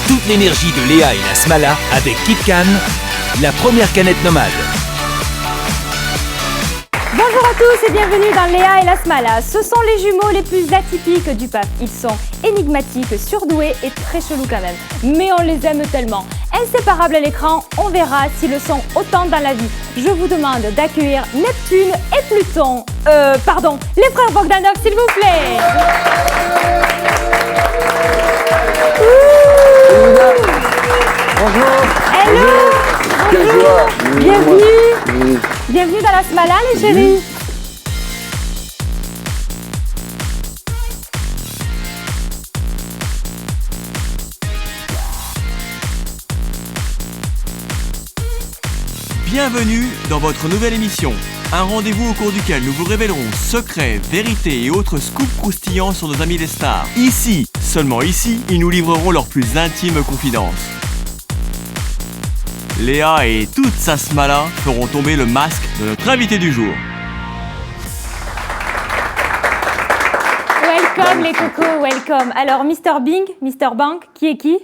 toute l'énergie de Léa et la Smala avec KitKan, la première canette nomade. Bonjour à tous et bienvenue dans Léa et la Smala. Ce sont les jumeaux les plus atypiques du PAF. Ils sont énigmatiques, surdoués et très chelous quand même. Mais on les aime tellement. Inséparables à l'écran, on verra s'ils le sont autant dans la vie. Je vous demande d'accueillir Neptune et Pluton. Les frères Bogdanov, s'il vous plaît. Bonjour. Hello. Quelle joie. Bienvenue. Bienvenue dans la Smala, les chéris. Bienvenue dans votre nouvelle émission. Un rendez-vous au cours duquel nous vous révélerons secrets, vérités et autres scoops croustillants sur nos amis les stars. Ici, seulement ici, ils nous livreront leurs plus intimes confidences. Léa et toute sa Smala feront tomber le masque de notre invité du jour. Welcome les cocos, welcome. Alors, Mr. Bing, Mr. Bank, qui est qui?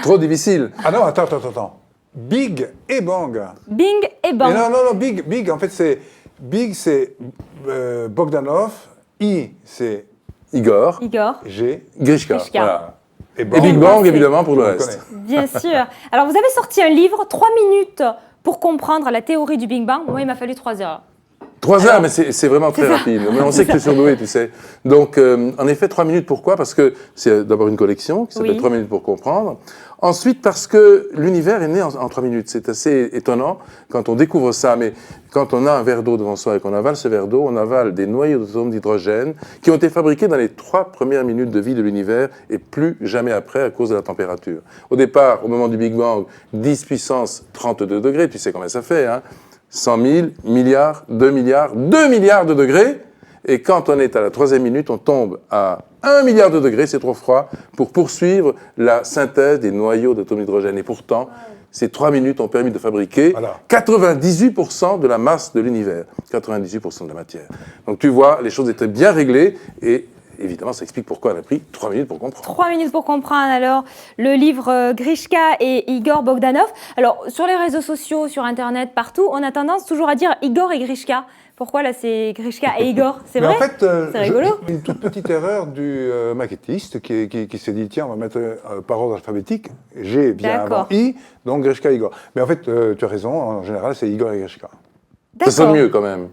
Trop difficile. Ah non, attends. Big et Bang. Bing et Bang. Non, Big, en fait, c'est... Big, c'est Bogdanov. I, c'est Igor. G. Grishka. Grishka. Voilà. Et Et Big Bang, évidemment, pour le on reste. connaît. Bien sûr. Alors, vous avez sorti un livre, 3 minutes pour comprendre la théorie du Big Bang. Moi, il m'a fallu 3 heures. 3 heures, mais c'est vraiment très rapide. Mais on sait que tu es surdoué, tu sais. Donc, en effet, 3 minutes, pourquoi? Parce que c'est d'abord une collection qui s'appelle Oui. 3 minutes pour comprendre. Ensuite, parce que l'univers est né en 3 minutes. C'est assez étonnant quand on découvre ça. Mais quand on a un verre d'eau devant soi et qu'on avale ce verre d'eau, on avale des noyaux d'atomes d'hydrogène qui ont été fabriqués dans les 3 premières minutes de vie de l'univers et plus jamais après à cause de la température. Au départ, au moment du Big Bang, 10 puissance 32 degrés, tu sais combien ça fait, hein? 100 000, milliards, 2 milliards, 2 milliards de degrés. Et quand on est à la 3e minute, on tombe à 1 milliard de degrés, c'est trop froid, pour poursuivre la synthèse des noyaux d'atomes d'hydrogène. Et pourtant, ces 3 minutes ont permis de fabriquer 98% de la masse de l'univers, 98% de la matière. Donc tu vois, les choses étaient bien réglées et évidemment, ça explique pourquoi on a pris 3 minutes pour comprendre. 3 minutes pour comprendre, alors, le livre Grishka et Igor Bogdanov. Alors, sur les réseaux sociaux, sur Internet, partout, on a tendance toujours à dire Igor et Grishka. Pourquoi là, c'est Grishka et Igor? C'est Mais vrai? en fait, c'est rigolo. une toute petite erreur du maquettiste qui s'est dit, tiens, on va mettre par ordre alphabétique, G vient avant I, donc Grishka, Igor. Mais en fait, tu as raison, en général, c'est Igor et Grishka. Ça sonne mieux quand même.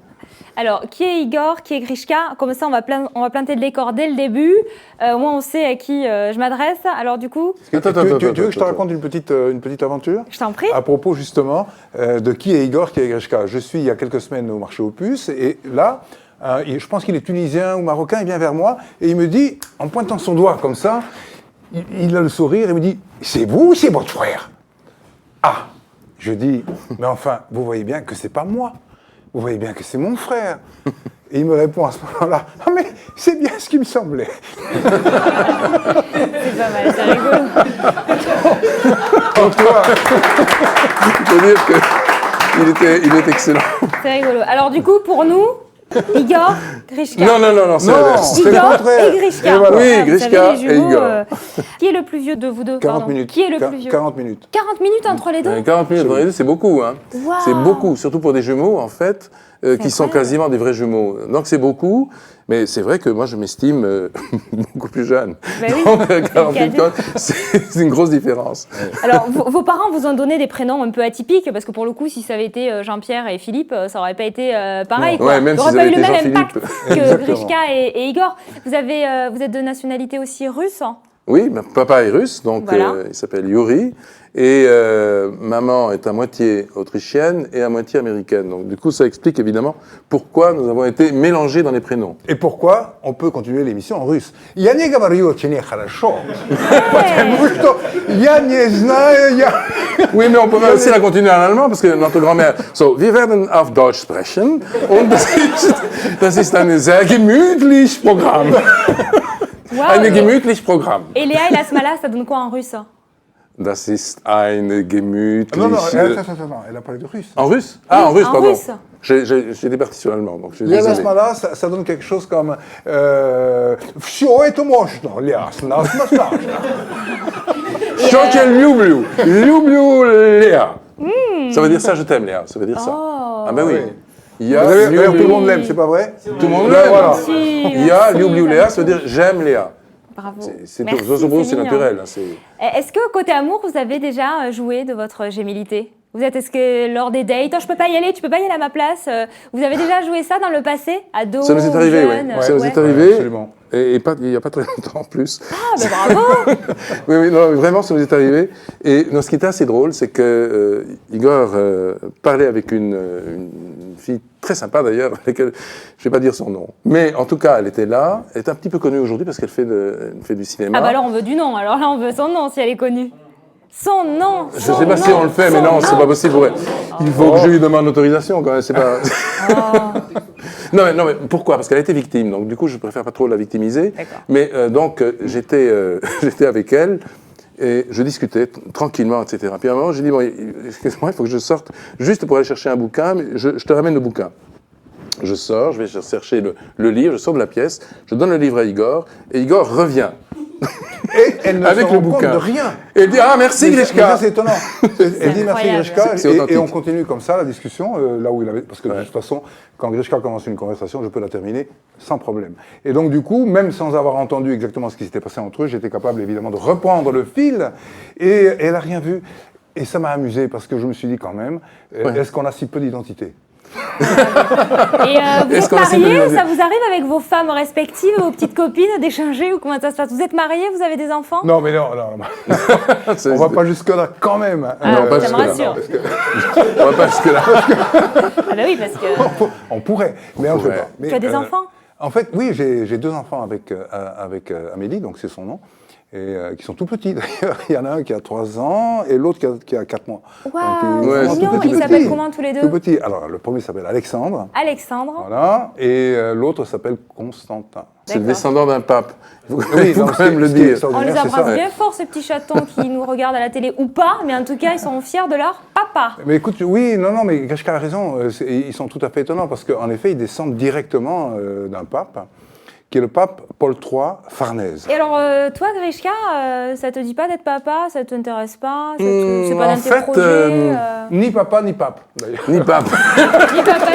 Alors, qui est Igor, qui est Grishka? Comme ça, on va planter le décor dès le début. Au moins, on sait à qui je m'adresse. Alors, du coup... Tu veux que je te raconte une petite aventure? Je t'en prie. À propos, justement, de qui est Igor, qui est Grishka. Je suis, il y a quelques semaines, au marché aux puces, et là, je pense qu'il est tunisien ou marocain, il vient vers moi, et il me dit, en pointant son doigt comme ça, il a le sourire, et me dit, c'est vous ou c'est votre frère? Ah! Je dis, mais enfin, vous voyez bien que c'est pas moi. Vous voyez bien que c'est mon frère. Et il me répond à ce moment-là, ah mais c'est bien ce qui me semblait. C'est pas mal, c'est rigolo. Donc, toi, Il faut dire qu'il est excellent. C'est rigolo. Alors, du coup, pour nous, Igor, Grishka. Non, c'est l'inverse. c'est le Igor contraire. et Grishka. Et voilà. Oui, Vous Grishka savez, les jumeaux, et Igor. Qui est le plus vieux de vous deux? 40 pardon. minutes. Qui est le plus vieux? 40 minutes. 40 minutes entre les deux? 40 minutes dans les deux, c'est beaucoup. Hein. Wow. C'est beaucoup, surtout pour des jumeaux, en fait, qui sont incroyable. quasiment des vrais jumeaux. Donc c'est beaucoup, mais c'est vrai que moi, je m'estime beaucoup plus jeune. Ben oui, Donc, c'est 40 le minutes, c'est une grosse différence. Alors, vos parents vous ont donné des prénoms un peu atypiques, parce que pour le coup, si ça avait été Jean-Pierre et Philippe, ça aurait pas été pareil. Non. Quoi. Ouais, même ça aurait s'ils pas avaient eu le été même impact Jean-Philippe. que Exactement. Grishka et Igor. Vous êtes de nationalité aussi russe? Oui, papa est russe, donc Voilà. il s'appelle Yuri. Et maman est à moitié autrichienne et à moitié américaine. Donc du coup, ça explique évidemment pourquoi nous avons été mélangés dans les prénoms. Et pourquoi on peut continuer l'émission en russe? Я не говорю очень хорошо. Потому что я не знаю, Oui, mais on peut aussi la continuer en allemand, parce que notre grand-mère... So, wir werden auf Deutsch sprechen und das ist ein sehr gemütliches Programm. Wow. Ein gemütliches Programm. Et Léa et la Smala, ça donne quoi en russe? Das ist ein gemütliches... Non, attends, elle a parlé de russe. En russe? Ah, en russe, en pardon. russe. J'étais parti sur l'allemand, donc je suis Ясно, désolé. смола, ça donne quelque chose comme «Все это можно, ясно, однозначно». Все Donc il y a Liu-Bliu. Liu-Bliu Léa. Ça veut dire ça, je t'aime Léa. Ça veut dire ça. Oh. Ah ben oui. Oui. Il y a Vous avez- d'ailleurs, tout Liu-Bliu. le monde l'aime, c'est pas vrai? Tout le monde Ben l'aime. voilà. Merci, Il y a merci, Liu-Bliu ça Léa, me ça veut dire j'aime Léa. Bravo. C'est Merci, c'est mignon. naturel. Hein, Est-ce que côté amour, vous avez déjà joué de votre gémilité? Est-ce que lors des dates, oh, je peux pas y aller, tu peux pas y aller à ma place, vous avez déjà joué ça dans le passé, ado, Ça nous est arrivé, oui. jeune, Ça nous est ouais. arrivé. Absolument. Et il n'y a pas très longtemps en plus. Ah, ben bravo. Oui, oui, non, vraiment, ça nous est arrivé. Et non, ce qui était assez drôle, c'est que Igor parlait avec une fille très sympa d'ailleurs, avec laquelle je ne vais pas dire son nom. Mais en tout cas, elle était là. Elle est un petit peu connue aujourd'hui parce qu'elle fait du cinéma. Ah bah alors on veut du nom, alors là on veut son nom si elle est connue. Son nom. Je ne sais pas si on le fait, mais non, c'est pas possible. Ouais. Il faut que je lui demande l'autorisation quand même. C'est pas. non, mais pourquoi? Parce qu'elle a été victime. Donc du coup, je préfère pas trop la victimiser. D'accord. Mais donc j'étais avec elle et je discutais tranquillement, etc. Puis à un moment, j'ai dit bon, excuse-moi, il faut que je sorte juste pour aller chercher un bouquin. Mais je te ramène le bouquin. Je sors, je vais chercher le livre, je sors de la pièce, je donne le livre à Igor et Igor revient. Et elle ne Avec se le rend compte bouquin. de rien. Et elle dit ah merci Mais Grishka. ça, c'est étonnant. Elle dit merci incroyable. Grishka C'est authentique. et on continue comme ça la discussion là où il avait parce que de toute façon quand Grishka commence une conversation je peux la terminer sans problème. Et donc du coup même sans avoir entendu exactement ce qui s'était passé entre eux j'étais capable évidemment de reprendre le fil et elle a rien vu et ça m'a amusé parce que je me suis dit quand même est-ce qu'on a si peu d'identité? Et vous Est-ce êtes qu'on a essayé de mariés, le ça vous arrive avec vos femmes respectives, vos petites copines, d'échanger ou comment ça se passe? Vous êtes mariés, vous avez des enfants? Non mais non, on va pas jusque là quand même. Non, pas ça me jusque-là. rassure. On va pas jusque-là. Ah bah oui, parce que... On pourrait, mais on ne peut pourrait. pas. Mais, Tu as des enfants? En fait, oui, j'ai 2 enfants avec Amélie, donc c'est son nom, et qui sont tout petits d'ailleurs. Il y en a un qui a 3 ans et l'autre qui a 4 mois. Waouh, Ouais, c'est c'est mignon. tout petit, Ils tout s'appellent petit. comment tous les Tout deux? petit. Alors, le premier s'appelle Alexandre, Alexandre. voilà, et l'autre s'appelle Constantin. C'est le D'accord. descendant d'un pape. Il faut Oui, faut non, quand même le ce qui est dire. On les extraordinaire, c'est embrasse ça. bien fort, ces petits chatons qui nous regardent à la télé ou pas, mais en tout cas, ils sont fiers de leur papa. Mais écoute, oui, non, mais Grishka a raison, ils sont tout à fait étonnants parce qu'en effet, ils descendent directement d'un pape, qui est le pape Paul III Farnèse. Et alors, toi, Grishka, ça te dit pas d'être papa? Ça t'intéresse pas? C'est pas en dans tes fait, projets Ni papa, ni pape, d'ailleurs. Ni pape. Ni papa,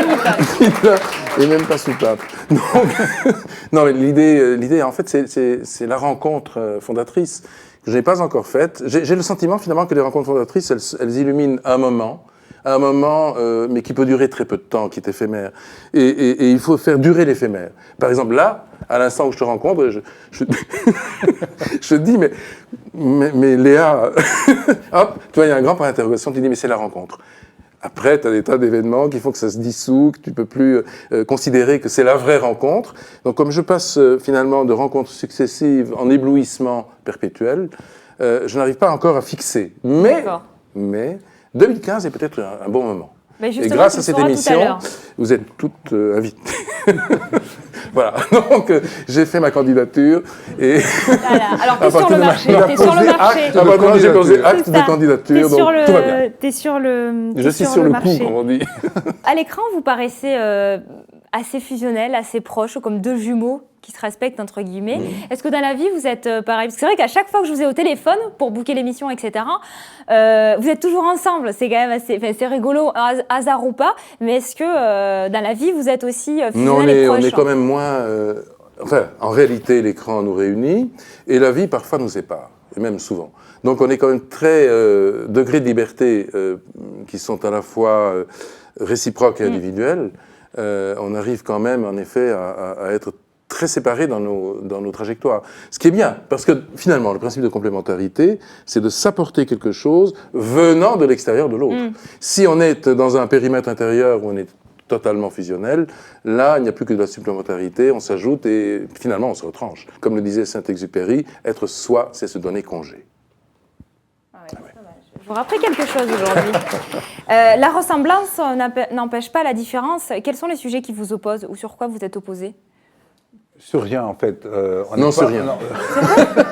ni pape. Et même pas sous pape. Donc, non, mais l'idée, en fait, c'est la rencontre fondatrice que je n'ai pas encore faite. J'ai le sentiment, finalement, que les rencontres fondatrices, elles illuminent un moment, mais qui peut durer très peu de temps, qui est éphémère. Et il faut faire durer l'éphémère. Par exemple, là, à l'instant où je te rencontre, je te dis, mais Léa, hop, tu vois, il y a un grand point d'interrogation, tu dis, mais c'est la rencontre. Après, tu as des tas d'événements qui font que ça se dissout, que tu ne peux plus considérer que c'est la vraie rencontre. Donc, comme je passe finalement de rencontres successives en éblouissement perpétuel, je n'arrive pas encore à fixer. Mais 2015 est peut-être un bon moment. Mais Et justement, grâce tu à cette le sauras tout à émission, l'heure. vous êtes toutes invitées. Voilà, donc j'ai fait ma candidature et Voilà. Alors, t'es À sur partir le de marché. maintenant, T'es sur le posé marché. acte. maintenant j'ai posé candidature. acte C'est de ça. candidature, T'es sur donc tout va bien. T'es sur le. Je t'es suis sur le coup, marché. comme on dit. À l'écran, vous paraissez assez fusionnels, assez proches, comme deux jumeaux qui se respectent, entre guillemets. Est-ce que dans la vie, vous êtes pareil? Parce que c'est vrai qu'à chaque fois que je vous ai au téléphone pour booker l'émission, etc., vous êtes toujours ensemble. C'est quand même assez, c'est rigolo, hasard ou pas. Mais est-ce que dans la vie, vous êtes aussi Non, fusionnels et on proches? est quand même moins... enfin, en réalité, l'écran nous réunit et la vie, parfois, nous sépare, et même souvent. Donc, on est quand même très... degrés de liberté qui sont à la fois réciproques et individuels. On arrive quand même, en effet, à être très séparés dans nos trajectoires. Ce qui est bien, parce que finalement, le principe de complémentarité, c'est de s'apporter quelque chose venant de l'extérieur de l'autre. Si on est dans un périmètre intérieur où on est totalement fusionnel, là, il n'y a plus que de la supplémentarité, on s'ajoute et finalement, on se retranche. Comme le disait Saint-Exupéry, être soi, c'est se donner congé. Je vous rappelle quelque chose aujourd'hui. La ressemblance n'empêche pas la différence. Quels sont les sujets qui vous opposent ou sur quoi vous êtes opposés? Sur rien, en fait. Non, sur rien.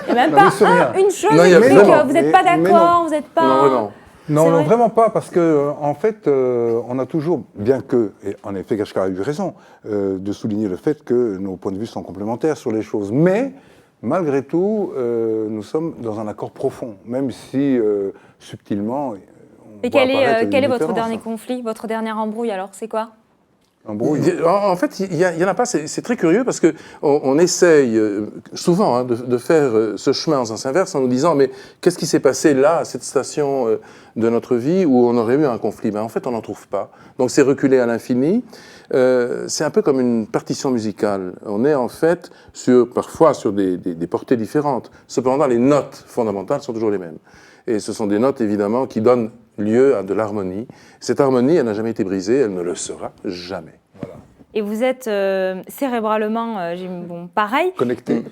Et même Non, pas mais c'est rien. une chose Non, il y a qui fait vraiment- que vous n'êtes pas mais d'accord, vous n'êtes pas... Non, vraiment. Non, C'est non, vrai. vraiment pas, parce que en fait, on a toujours, bien que, et en effet, Grishka a eu raison, de souligner le fait que nos points de vue sont complémentaires sur les choses. Mais malgré tout, nous sommes dans un accord profond, même si subtilement. Et quel est votre dernier conflit, votre dernière embrouille alors? C'est quoi? En fait, il y en a pas. C'est très curieux parce que on essaye souvent de faire ce chemin en sens inverse en nous disant mais qu'est-ce qui s'est passé là à cette station de notre vie où on aurait eu un conflit? Ben en fait, on n'en trouve pas. Donc c'est reculé à l'infini. C'est un peu comme une partition musicale. On est en fait parfois sur des portées différentes. Cependant, les notes fondamentales sont toujours les mêmes. Et ce sont des notes évidemment qui donnent lieu à de l'harmonie. Cette harmonie, elle n'a jamais été brisée, elle ne le sera jamais. Voilà. Et vous êtes cérébralement, pareil. Connecté.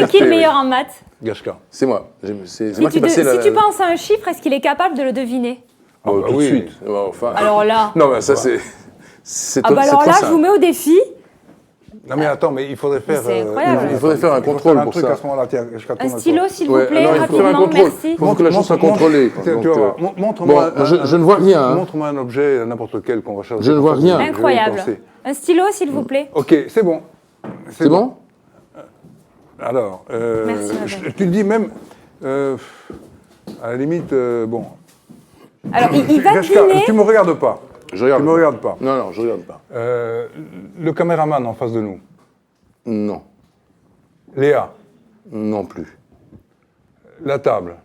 Qui est le meilleur en maths? Gashka. C'est moi. C'est moi qui passais Si tu penses à un chiffre, est-ce qu'il est capable de le deviner? Tout de suite. Enfin, alors là... Non, mais ça c'est alors là, je vous mets au défi. Non mais attends, mais il faudrait faire. C'est incroyable. Il faudrait faire un contrôle pour ça. À ce moment-là. Tiens, un stylo, s'il vous plaît, non, il faut faire un rapidement, contrôle. merci. Il faut que la chose soit contrôlée. Montre-moi. Je ne vois rien. Hein. Montre-moi un objet, n'importe lequel qu'on va chercher. Je ne vois rien. Incroyable. Un stylo, s'il vous plaît. Ok, c'est bon. C'est bon? Alors, merci, tu le dis même. À la limite, bon. Alors, il va deviner. Tu me regardes pas. Je regarde. Tu me regardes pas. Non, je regarde pas. Le caméraman en face de nous. Non. Léa. Non plus. La table.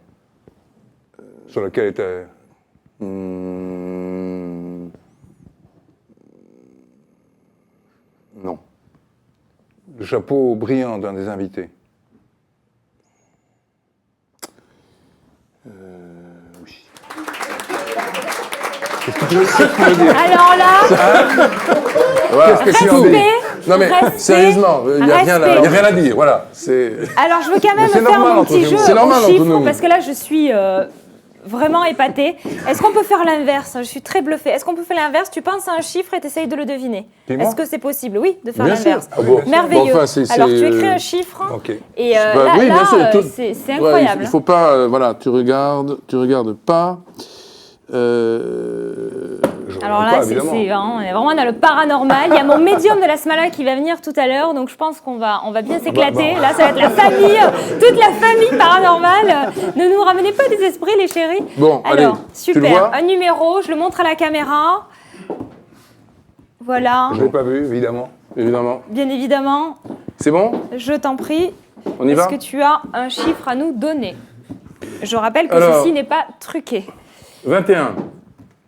Sur laquelle était. Non. Le chapeau brillant d'un des invités. Oui. Alors là, respect. Non mais sérieusement, il n'y a rien à dire, voilà. Alors je veux quand même faire mon petit jeu au chiffre, parce que là je suis vraiment épatée. Est-ce qu'on peut faire l'inverse? Je suis très bluffée. Est-ce qu'on peut faire l'inverse? Tu penses à un chiffre et tu essayes de le deviner. Est-ce que c'est possible? Oui, de faire l'inverse. Merveilleux. Bon, enfin, alors tu écris un chiffre, et oui, là c'est incroyable. Il ne faut pas, voilà, tu regardes pas. Alors là, c'est on est vraiment dans le paranormal. Il y a mon médium de la Smala qui va venir tout à l'heure, donc je pense qu'on va bien s'éclater. Là, ça va être la famille, toute la famille paranormale. Ne nous ramenez pas des esprits, les chéris. Bon, alors, allez, super. Tu le vois? Un numéro, je le montre à la caméra. Voilà. Je l'ai pas vu, évidemment. Bien évidemment. C'est bon? Je t'en prie. On y va? Est-ce que tu as un chiffre à nous donner? Je rappelle que ceci n'est pas truqué. 21.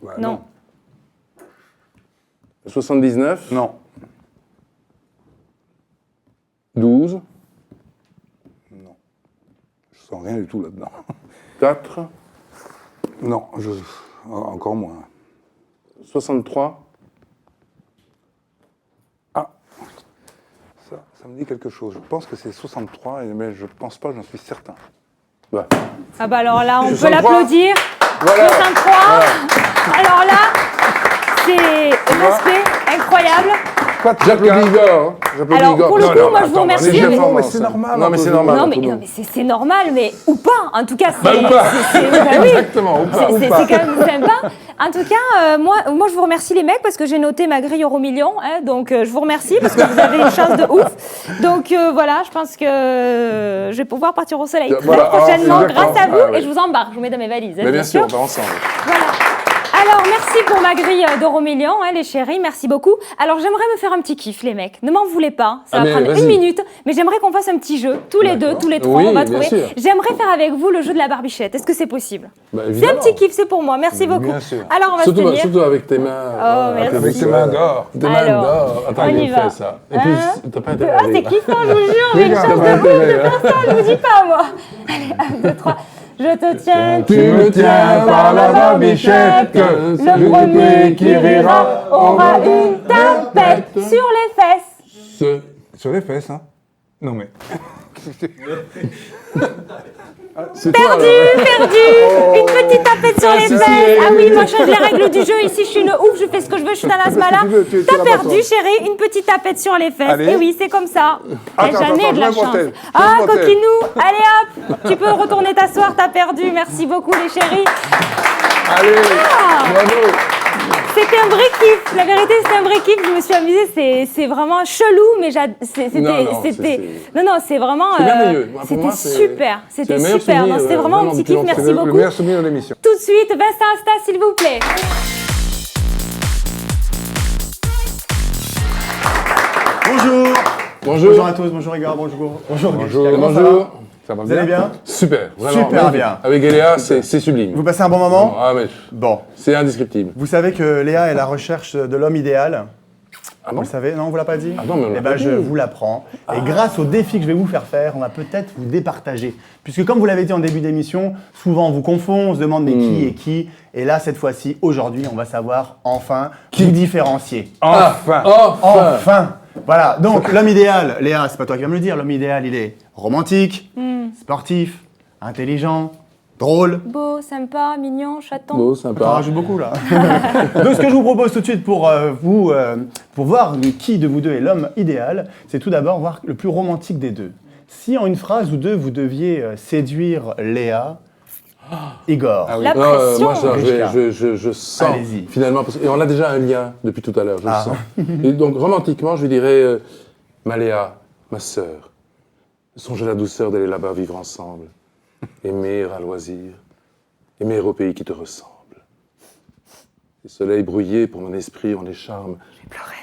Ouais, non. 79. Non. 12. Non. Je sens rien du tout là-dedans. 4. Non, encore moins. 63. Ah, ça me dit quelque chose. Je pense que c'est 63, mais je pense pas, j'en suis certain. Bah. Ah bah alors là, on 63. peut l'applaudir. Voilà. 63. Voilà. Alors là, c'est respect, incroyable. J'applaudis Igor. Alors pour le coup, moi je vous remercie. Mais c'est normal. Non, mais c'est normal. Non, mais c'est normal, mais ou pas. En tout cas, c'est. Ou pas. Oui. Exactement, ou pas. C'est quand même sympa. En tout cas, moi, je vous remercie les mecs parce que j'ai noté ma grille Euromillion. Donc, je vous remercie parce que vous avez une chance de ouf. Donc, voilà, je pense que je vais pouvoir partir au soleil très prochainement grâce à vous. Et je vous embarque, je vous mets dans mes valises. Mais bien sûr, on va ensemble. Voilà. Alors, merci pour ma grille d'Euromillion, les chéris, merci beaucoup. Alors, j'aimerais me faire un petit kiff, les mecs. Ne m'en voulez pas, ça va prendre 1 minute, mais j'aimerais qu'on fasse un petit jeu, tous les deux, tous les trois, on va trouver. J'aimerais faire avec vous le jeu de la barbichette. Est-ce que c'est possible? C'est un petit kiff, c'est pour moi, merci beaucoup. Bien sûr. Alors, on va se tenir. Surtout avec tes mains. Oh, merci. Avec tes mains d'or. Tes mains d'or. Attends, on y il va. fait ça. Et puis, t'as pas intérêt à c'est kiffant, je vous jure, j'ai une chance de ouf de faire ça, je vous dis pas, moi. Allez, 1, 2, 3. Je te tiens, tu me tiens par la barbichette, le premier qui rira aura une tapette sur les fesses. Sur les fesses, hein? Non mais... Perdu. Une petite tapette sur les fesses. Ah oui, moi je change les règles du jeu. Ici, je suis une ouf, je fais ce que je veux, je suis dans la Smala. T'as perdu, chérie, une petite tapette sur les fesses. Et oui, c'est comme ça. J'en ai de la chance. Ah, coquinou, allez hop, tu peux retourner t'asseoir, t'as perdu. Merci beaucoup, les chéris. Allez, bravo. C'était un vrai kiff. La vérité, c'était un vrai kiff. Je me suis amusée. C'est vraiment chelou, mais c'était. Non, c'est vraiment. C'est merveilleux. Moi, pour C'était moi, super. c'est C'était le meilleur super. souvenir, C'était vraiment un vraiment petit depuis kiff. longtemps. Merci C'est le beaucoup. meilleur souvenir de l'émission. Tout de suite, Vincent Asta, s'il vous plaît. Bonjour. Bonjour. Bonjour à tous, bonjour Igor, bonjour. Bonjour. Bonjour. Comment ça Bonjour. va Ça va Vous allez bien Super. Vraiment. Super magnifique. bien. Avec Léa, c'est sublime. Vous passez un bon moment Ah, mais Bon. c'est indescriptible. Vous savez que Léa est la recherche de l'homme idéal. Ah Vous bon le savez Non, on vous l'a pas dit Ah non, mais on l'a Eh ben, pas je dit. vous l'apprends. Et grâce au défi que je vais vous faire faire, on va peut-être vous départager. Puisque comme vous l'avez dit en début d'émission, souvent on vous confond, on se demande mais qui est qui. Et là, cette fois-ci, aujourd'hui, on va savoir enfin vous différencier. Enfin. Enfin Voilà, donc l'homme idéal, Léa, c'est pas toi qui vas me le dire, l'homme idéal, il est romantique, sportif, intelligent, drôle. Beau, sympa, mignon, chaton. Beau, T'en sympa. rajoutes beaucoup là. Donc ce que je vous propose tout de suite pour voir qui de vous deux est l'homme idéal, c'est tout d'abord voir le plus romantique des deux. Si en une phrase ou deux vous deviez séduire Léa, Igor. Ah oui. La Non, pression. moi, Richard. je sens, Allez-y. finalement, et on a déjà un lien depuis tout à l'heure, je le Ah. sens. Et donc, romantiquement, je lui dirais, ma Léa, ma sœur, songe à la douceur d'aller là-bas vivre ensemble, aimer à loisir, aimer au pays qui te ressemble. Les soleils brouillés pour mon esprit ont les charmes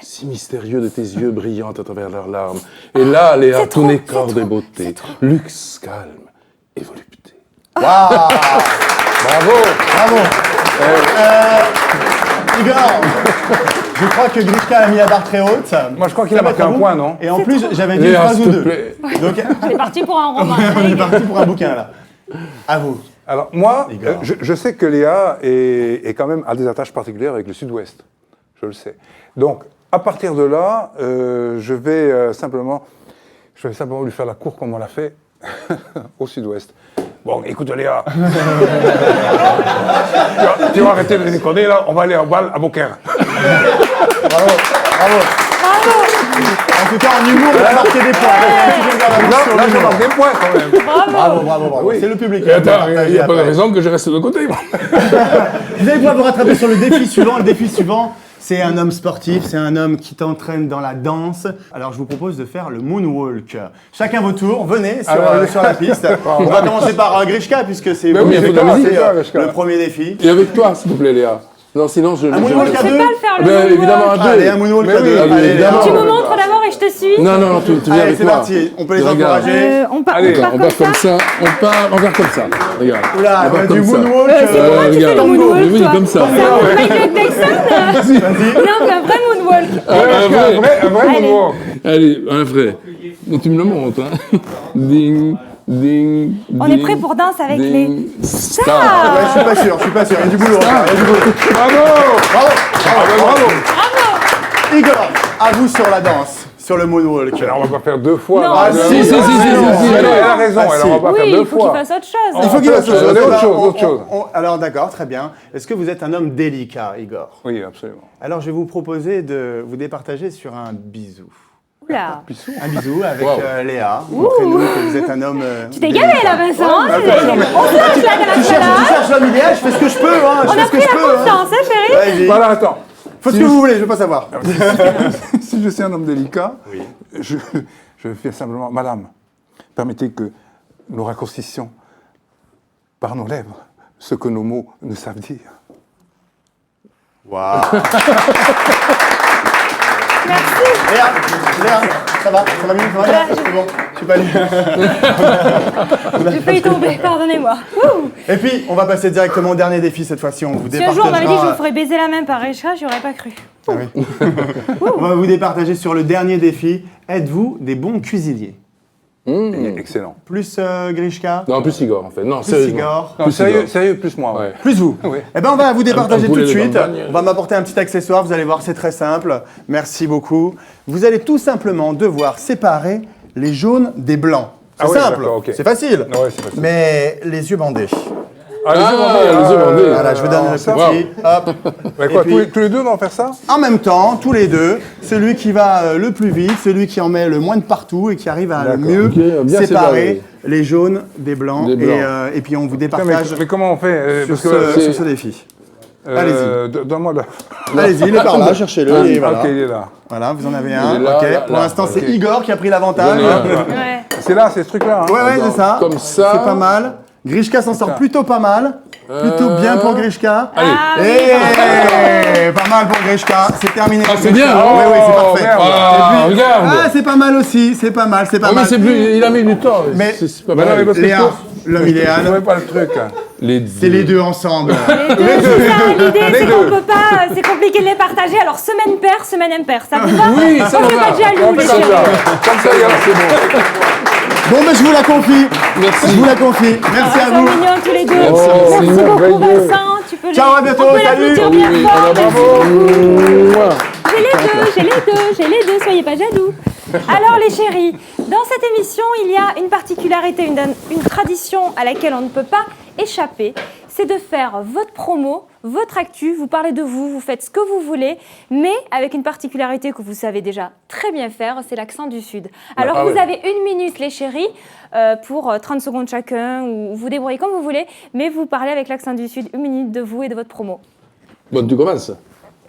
si mystérieux de tes yeux brillants à travers leurs larmes. Et là, Léa, c'est tout trop, n'est c'est corps trop, et beauté, luxe, calme et volupté. Waouh Bravo Bravo Igor, je crois que Grishka a mis la barre très haute. Moi, je crois qu'il a Ça va marqué être un bon. point, non Et en plus, j'avais dit une Léa, phrase s'il ou te deux. plaît. Donc, On est parti pour un roman. on est parti pour un bouquin là. À vous. Alors, moi, Igor. je sais que Léa est quand même, a des attaches particulières avec le Sud-Ouest. Je le sais. Donc, à partir de là, je vais simplement lui faire la cour comme on l'a fait au Sud-Ouest. Bon, écoute Léa, tu vas arrêter de déconner là, on va aller en bal à Beaucaire. Bravo, bravo. En tout cas, en humour, on a marqué des points. Là, je marque des points quand même. Bravo, bravo, bravo. Oui. C'est le public. Et attends, qui va il n'y a pas de partager raison que je reste de côté. moi. après. Vous allez pouvoir vous rattraper sur le défi suivant. Le défi suivant, c'est un homme sportif, c'est un homme qui t'entraîne dans la danse. Alors, je vous propose de faire le moonwalk. Chacun votre tour, venez sur la piste. On va commencer par Grishka, puisque c'est Mais vous oui, qui il faut de la commencez, musique, Grishka. le premier défi. Et avec toi, s'il te plaît, Léa. Non, sinon je... Un moonwalk à Je sais deux. pas le faire, le Ben, moonwalk. évidemment, à deux. Allez, un moonwalk Mais à oui, deux. allez, Allez, évidemment. Tu me Léa. montres d'abord et je te suis. Non, non, tu viens Allez, avec c'est moi. parti. On peut les Regarde. encourager. On part Allez, on comme part ça. comme ça. On va comme ça. Regarde. Oula, On part du comme ça. moonwalk. C'est comment tu fais regarde. le moonwalk, Oui, toi comme ça. C'est un Michael Jackson. Non, un vrai moonwalk. Un vrai Allez. moonwalk. Allez, un vrai. Mais tu me le montres, hein. Ding, ding, On est prêt pour danser avec ding. Ouais, Star. je suis pas sûr. Il y a du boulot. Ah. Il y a du boulot. Bravo. Bravo. Igor, à vous sur la danse, sur le moonwalk. Alors, on va pas faire deux fois. Non, là. si, si, Elle a raison, Ah, alors si. on va pas Oui, faire deux il faut qu'il fois. fasse autre chose. Il faut qu'il fasse autre chose. Autre chose. Alors d'accord, très bien. Est-ce que vous êtes un homme délicat, Igor? Oui, absolument. Alors je vais vous proposer de vous départager sur un bisou. Oula. Un bisou avec Wow. Léa. Montrez-nous que vous êtes un homme. Tu t'es gavé là, Vincent. On se lâche là, Tu cherches l'homme idéal, je fais ce que je peux. Hein, je On fais a ce que pris je la peux. confiance, hein, chérie. Allez-y. Voilà, attends. Faites ce que vous voulez, je veux pas savoir. Si je suis un homme délicat, je vais faire simplement, Madame, permettez que nous raccourcissions par nos lèvres ce que nos mots ne savent dire. Waouh. Merci. Léa, ça va mieux, ça va bien. C'est bon, je suis pas allé. J'ai failli tomber, pardonnez-moi. Ouh. Et puis, on va passer directement au dernier défi cette fois-ci. On vous Si un jour on m'avait dit que je vous départagera. ferais baiser la main par Richard, j'y aurais pas cru. On va vous départager sur le dernier défi. Êtes-vous des bons cuisiniers? Excellent. Plus Grishka, Non, plus Igor, en fait. Non, plus sérieusement. Igor, Non, Plus sérieux, Igor. sérieux, plus moi. Ouais. plus vous. Oui. Eh ben, on va vous départager Un tout de poulet de suite. campagne. On va m'apporter un petit accessoire. Vous allez voir, c'est très simple. Merci beaucoup. Vous allez tout simplement devoir séparer les jaunes des blancs. C'est Ah oui, simple, d'accord, ok. c'est facile. Ouais, c'est facile. Mais les yeux bandés. Ah, les yeux bandés, les yeux bandés. Voilà, je vous donne le ça, petit. Hop. Mais quoi, Et puis- tous les deux, on va en faire ça? En même temps, tous les deux, celui qui va le plus vite, celui qui en met le moins de partout et qui arrive à le D'accord. mieux Ok, bien séparer séparé. les jaunes des blancs. Des blancs. Et puis on vous Putain, départage mais comment on fait? sur, Parce que sur ce défi. Allez-y. Donne-moi le... Allez-y, il est par là, cherchez-le. Et voilà. Ok, il est là. Voilà, vous en avez Il un. est là, Ok. là, Pour là. l'instant, c'est Ok. Igor qui a pris l'avantage. Donnez un. Ouais. C'est là, c'est ce truc-là. hein. Ouais, c'est ça. Comme ça. C'est pas mal. Grishka s'en sort plutôt pas mal. Plutôt bien pour Grishka. Allez. Ah, oui, Pas mal pour Grishka. C'est terminé. Ah, pour c'est Grishka. bien. Oui, oui, c'est Oh, parfait. merde. Ah, regarde. Ah, c'est pas mal aussi. C'est pas mal. C'est pas Oh, mais mal. c'est plus, il a mis du temps. Mais- c'est pas Mais non, mal. mais parce que Léa, l'homme je idéal, trouvais pas le truc. c'est les deux ensemble. Les deux, c'est ça, l'idée, c'est qu'on peut pas, c'est compliqué de les partager. Alors, semaine paire, semaine impaire, ça vous va? Oui, ça On me fait va. pas de jaloux, On les fait comme chéris. ça. Comme ça, regarde, c'est bon. Bon, mais je vous la confie. Merci. Je vous la confie. Merci Ils à sont vous. mignons tous les deux. Merci, Merci c'est beaucoup, merveilleux. Vincent. Tu peux Ciao, à bientôt, on peut salut. l'applaudir Oui, bien oui, fort. alors, Merci bravo. beaucoup. Mouah. J'ai les deux, soyez pas jaloux. Alors les chéris, dans cette émission, il y a une particularité, une tradition à laquelle on ne peut pas échapper. C'est de faire votre promo, votre actu, vous parlez de vous, vous faites ce que vous voulez, mais avec une particularité que vous savez déjà très bien faire, c'est l'accent du Sud. Alors vous avez 1 minute les chéris, pour 30 secondes chacun, ou vous débrouillez comme vous voulez, mais vous parlez avec l'accent du Sud, 1 minute de vous et de votre promo. Bon, tu commences.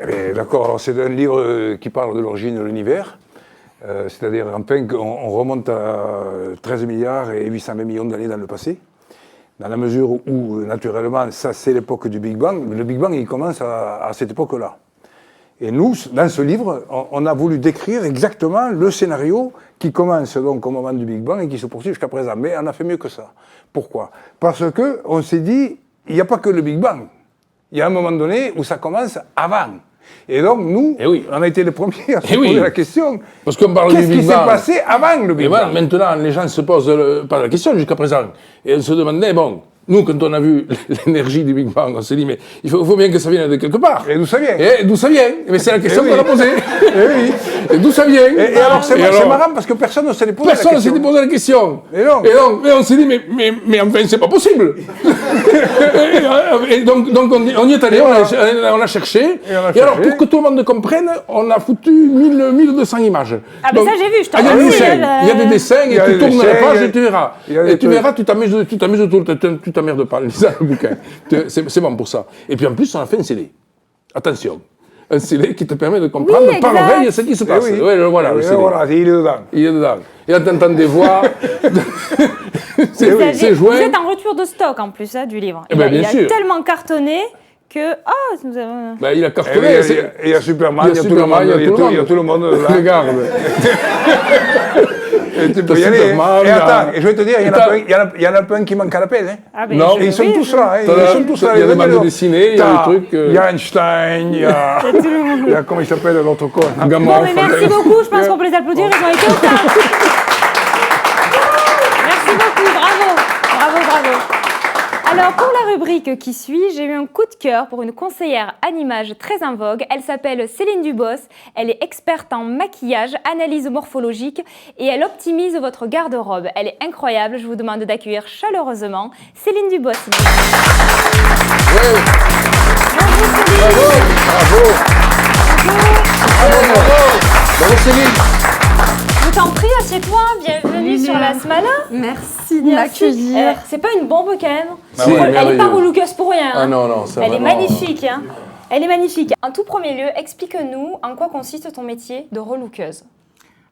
Eh bien, d'accord, alors c'est un livre qui parle de l'origine de l'univers. C'est-à-dire, enfin, qu'on remonte à 13 milliards et 820 millions d'années dans le passé. Dans la mesure où, naturellement, ça c'est l'époque du Big Bang. Le Big Bang, il commence à cette époque-là. Et nous, dans ce livre, on a voulu décrire exactement le scénario qui commence donc au moment du Big Bang et qui se poursuit jusqu'à présent. Mais on a fait mieux que ça. Pourquoi? Parce qu'on s'est dit, il n'y a pas que le Big Bang. Il y a un moment donné où ça commence avant. Et donc, nous, Eh oui. on a été les premiers à se Eh oui. poser la question. Parce qu'on parle du Qu'est-ce qui Big s'est Bang. passé avant le Et Big voilà, Bang? maintenant, les gens se posent pas la question jusqu'à présent. Et on se demandait, bon, nous, quand on a vu l'énergie du Big Bang, on s'est dit, mais il faut bien que ça vienne de quelque part. Et d'où ça vient? Et d'où ça vient? Mais c'est la question Eh qu'on oui. a posée. oui. Et d'où ça vient? Et alors, c'est alors, marrant parce que personne ne s'est posé la personne ne question. s'était posé la question. Et donc mais on s'est dit, mais enfin, c'est pas possible. et donc on y est allé, on a cherché. Et on a Et alors, cherché. pour que tout le monde comprenne, on a foutu 1200 images. Ah, mais ça, j'ai vu, je t'en il y a des remercie, dessins, hein, il y a des dessins, Il et y a tu des tournes la dessins, page il y a- et tu verras. il y a Et des tu verras, tu t'amuses autour, tu t'emmerdes pas en lisant le bouquin. C'est bon pour ça. Et puis en plus, on a fait un CD. Attention. Un CD qui te permet de comprendre Oui, par exact. l'oreille ce qui se passe. oui. Ouais, voilà, le Et CD. voilà, il est dedans. Il est dedans. Et là, t'entends des voix. c'est Vous joué. êtes en rupture de stock en plus du livre. Eh ben, il bien a sûr. tellement cartonné que... Oh, nous avons... Ben, il a Et cartonné. il y a Superman, Il y a il y a tout le Superman, monde. il y a tout le monde. Il y a tout le monde là. Regarde. Et tu peux T'as y aller. Superman, Et là. attends, et je vais te dire, il y en a T'as- plein- il y en a plein qui manquent à l'appel. Hein. Ah, ben, Non. Et ils sont oui, tous là. Hein. T'as Ils la- sont tous là. il y a les des bandes mecs, dessinées, il y a t'as- des trucs, Il y a Einstein, il y a... Il y a comment il s'appelle l'autre con hein. Gamin, Bon, mais merci beaucoup, je pense qu'on peut les applaudir, ils ont été au top. Merci beaucoup, bravo, bravo, bravo. Alors, pour la rubrique qui suit, j'ai eu un coup de cœur pour une conseillère à l'image très en vogue. Elle s'appelle Céline Dubos. Elle est experte en maquillage, analyse morphologique et elle optimise votre garde-robe. Elle est incroyable. Je vous demande d'accueillir chaleureusement Céline Dubos. Ouais. Bonjour Céline. Bravo. Bravo, Céline. Je t'en prie, assieds-toi. Bienvenue sur la Smala. Merci de Merci. m'accueillir. C'est pas une bombe quand même. Si, Elle est pas merveilleux. relouqueuse pour rien. Ah hein. non, non, ça Elle est vraiment- magnifique. Hein. Elle est magnifique. En tout premier lieu, explique-nous en quoi consiste ton métier de relookeuse.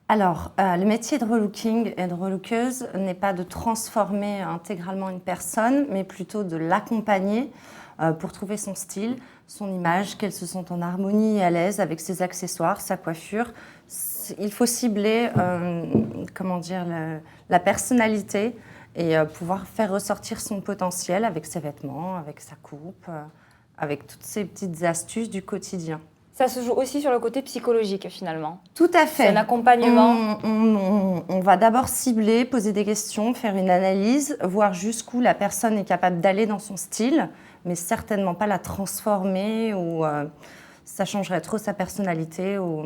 Alors, le métier de relooking et de relookeuse n'est pas de transformer intégralement une personne, mais plutôt de l'accompagner pour trouver son style, son image, qu'elle se sente en harmonie et à l'aise avec ses accessoires, sa coiffure. Il faut cibler la personnalité et pouvoir faire ressortir son potentiel avec ses vêtements, avec sa coupe, avec toutes ces petites astuces du quotidien. Ça se joue aussi sur le côté psychologique finalement. Tout à fait. C'est un accompagnement. On va d'abord cibler, poser des questions, faire une analyse, voir jusqu'où la personne est capable d'aller dans son style, mais certainement pas la transformer ou ça changerait trop sa personnalité ou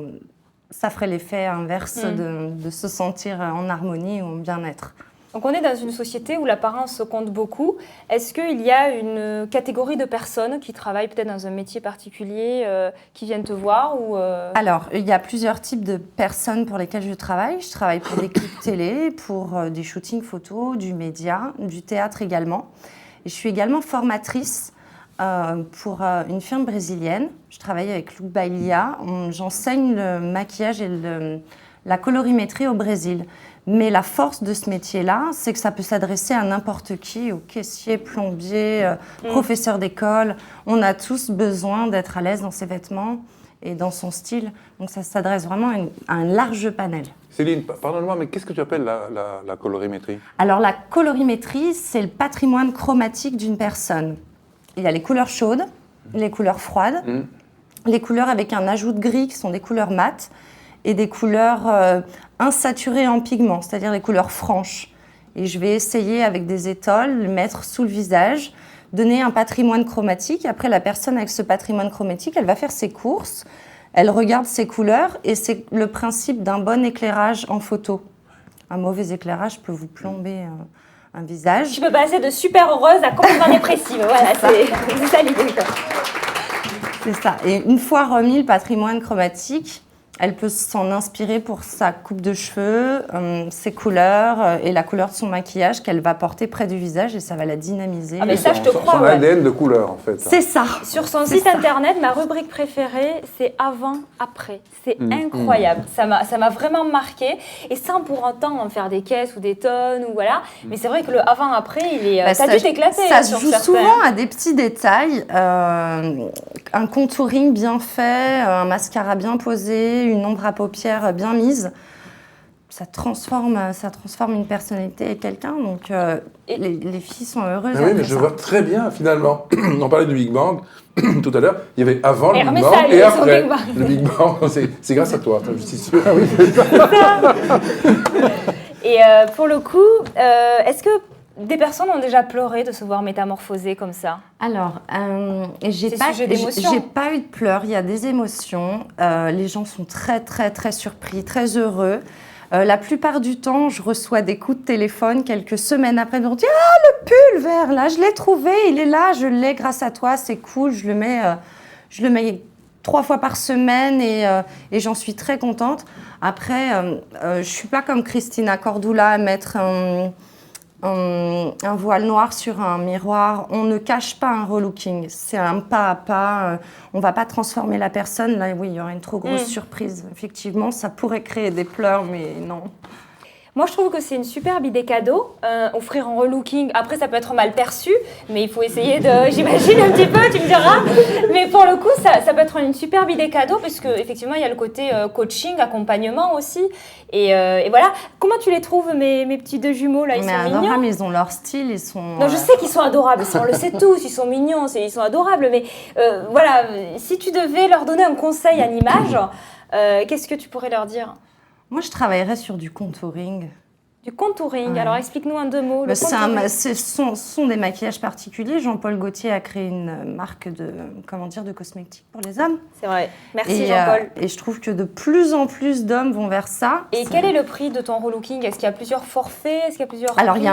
ça ferait l'effet inverse de se sentir en harmonie ou en bien-être. Donc on est dans une société où l'apparence compte beaucoup. Est-ce qu'il y a une catégorie de personnes qui travaillent peut-être dans un métier particulier, qui viennent te voir ou Alors, il y a plusieurs types de personnes pour lesquelles je travaille. Je travaille pour des clips télé, pour des shootings photos, du média, du théâtre également. Et je suis également formatrice pour une firme brésilienne. Je travaille avec Luc Bailia. J'enseigne le maquillage et la colorimétrie au Brésil. Mais la force de ce métier-là, c'est que ça peut s'adresser à n'importe qui, au caissier, plombier, professeur d'école. On a tous besoin d'être à l'aise dans ses vêtements et dans son style. Donc ça s'adresse vraiment à un large panel. Céline, pardonne-moi, mais qu'est-ce que tu appelles la colorimétrie? Alors la colorimétrie, c'est le patrimoine chromatique d'une personne. Il y a les couleurs chaudes, les couleurs froides, les couleurs avec un ajout de gris qui sont des couleurs mates et des couleurs insaturées en pigments, c'est-à-dire les couleurs franches. Et je vais essayer avec des étoiles, le mettre sous le visage, donner un patrimoine chromatique. Après, la personne avec ce patrimoine chromatique, elle va faire ses courses, elle regarde ses couleurs et c'est le principe d'un bon éclairage en photo. Un mauvais éclairage peut vous plomber un visage. Tu peux passer de super heureuse à complètement dépressive. Voilà, c'est ça l'idée. C'est ça. Et une fois remis le patrimoine chromatique, elle peut s'en inspirer pour sa coupe de cheveux, ses couleurs et la couleur de son maquillage qu'elle va porter près du visage et ça va la dynamiser. Ah mais ça, je te crois. Son ADN de couleur, en fait. C'est ça. Sur son site internet, ma rubrique préférée, c'est avant-après. C'est incroyable. Ça m'a vraiment marqué. Et sans pour autant en faire des caisses ou des tonnes, ou voilà. Mais c'est vrai que le avant-après, il est. T'as dû t'éclater. Ça se joue souvent à des petits détails. Un contouring bien fait, un mascara bien posé, une ombre à paupières bien mise. Ça transforme une personnalité et quelqu'un. Donc les filles sont heureuses. Ah oui, mais je vois très bien finalement. On parlait du Big Bang tout à l'heure. Il y avait avant le Big Bang ça, et après Big Bang. le Big Bang. C'est grâce à toi, je suis sûr. Ah oui. Et pour le coup, est-ce que des personnes ont déjà pleuré de se voir métamorphosée comme ça? Alors, j'ai pas eu de pleurs, il y a des émotions. Les gens sont très, très, très surpris, très heureux. La plupart du temps, je reçois des coups de téléphone quelques semaines après. Ils me disent « Ah, le pull vert, là, je l'ai trouvé, il est là, je l'ai grâce à toi, c'est cool, je le mets 3 fois par semaine et j'en suis très contente. » Après, je ne suis pas comme Christina Cordula à mettre un voile noir sur un miroir. On ne cache pas un relooking. C'est un pas à pas. On ne va pas transformer la personne. Là, oui, il y aura une trop grosse surprise. Effectivement, ça pourrait créer des pleurs, mais non. Moi, je trouve que c'est une superbe idée cadeau, offrir un relooking. Après, ça peut être mal perçu, mais il faut essayer de, j'imagine, un petit peu, tu me diras. Mais pour le coup, ça peut être une superbe idée cadeau, parce qu'effectivement, il y a le côté coaching, accompagnement aussi. Et voilà. Comment tu les trouves, mes petits deux jumeaux, là? Ils sont mignons. Ils ont leur style, ils sont... Non, je sais qu'ils sont adorables, on le sait tous, ils sont mignons, ils sont adorables. Mais voilà, si tu devais leur donner un conseil à l'image, qu'est-ce que tu pourrais leur dire? Moi, je travaillerais sur du contouring. Du contouring. Ouais. Alors, explique-nous en 2 mots. Ce sont des maquillages particuliers. Jean-Paul Gaultier a créé une marque de cosmétiques pour les hommes. C'est vrai. Merci Jean-Paul. Et je trouve que de plus en plus d'hommes vont vers ça. Et quel est le prix de ton relooking? Est-ce qu'il y a plusieurs forfaits? Est-ce qu'il y a plusieurs Alors, il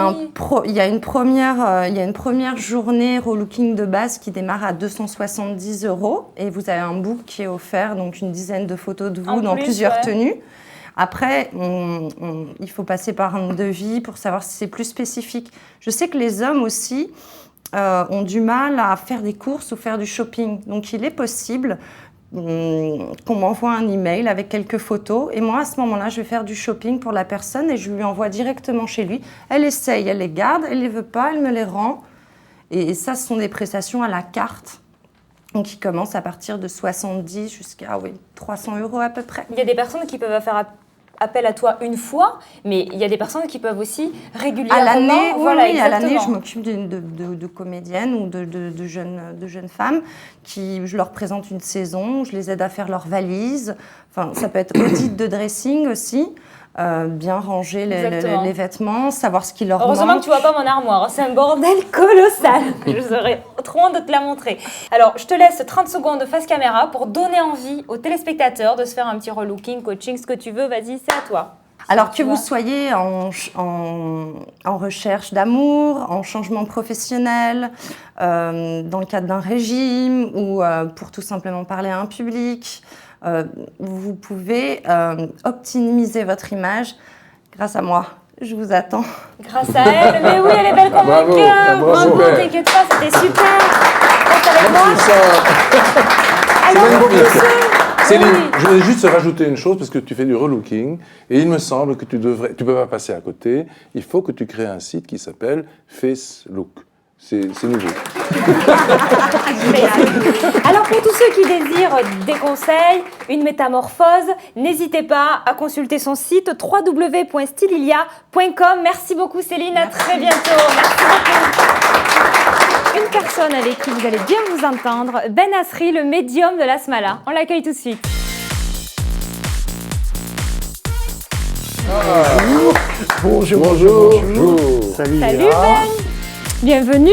y a une première journée relooking de base qui démarre à 270 €. Et vous avez un book qui est offert, donc une dizaine de photos de vous dans plusieurs tenues. Après, il faut passer par un devis pour savoir si c'est plus spécifique. Je sais que les hommes aussi ont du mal à faire des courses ou faire du shopping. Donc, il est possible qu'on m'envoie un email avec quelques photos. Et moi, à ce moment-là, je vais faire du shopping pour la personne et je lui envoie directement chez lui. Elle essaye, elle les garde, elle ne les veut pas, elle me les rend. Et ça, ce sont des prestations à la carte. Donc, qui commencent à partir de 70 jusqu'à 300 € à peu près. Il y a des personnes qui peuvent faire appel à toi une fois, mais il y a des personnes qui peuvent aussi régulièrement... À l'année, voilà, à l'année, je m'occupe de comédiennes ou de jeunes femmes je leur présente une saison, je les aide à faire leurs valises. Enfin, ça peut être audit de dressing aussi. Bien ranger les vêtements, savoir ce qui leur manque. Heureusement que tu vois pas mon armoire, c'est un bordel colossal. Je serais trop honte de te la montrer. Alors, je te laisse 30 secondes face caméra pour donner envie aux téléspectateurs de se faire un petit relooking, coaching, ce que tu veux. Vas-y, c'est à toi. Alors que vous soyez en recherche d'amour, en changement professionnel, dans le cadre d'un régime ou pour tout simplement parler à un public, vous pouvez optimiser votre image grâce à moi. Je vous attends. Grâce à elle. Mais oui, elle est belle comme un cœur. Bravo, t'inquiète pas, c'était super. Alors, magnifique. pour tous ceux- Céline, Oui. je voulais juste rajouter une chose parce que tu fais du relooking et il me semble que tu peux pas passer à côté. Il faut que tu crées un site qui s'appelle FaceLook. C'est nouveau. Alors pour tous ceux qui désirent des conseils, une métamorphose, n'hésitez pas à consulter son site www.stylilia.com. Merci beaucoup Céline, à très bientôt. Merci beaucoup. Une personne avec qui vous allez bien vous entendre, Ben Asri, le médium de la Smala. On l'accueille tout de suite. Bonjour. Salut. Salut Léa. Ben. Bienvenue.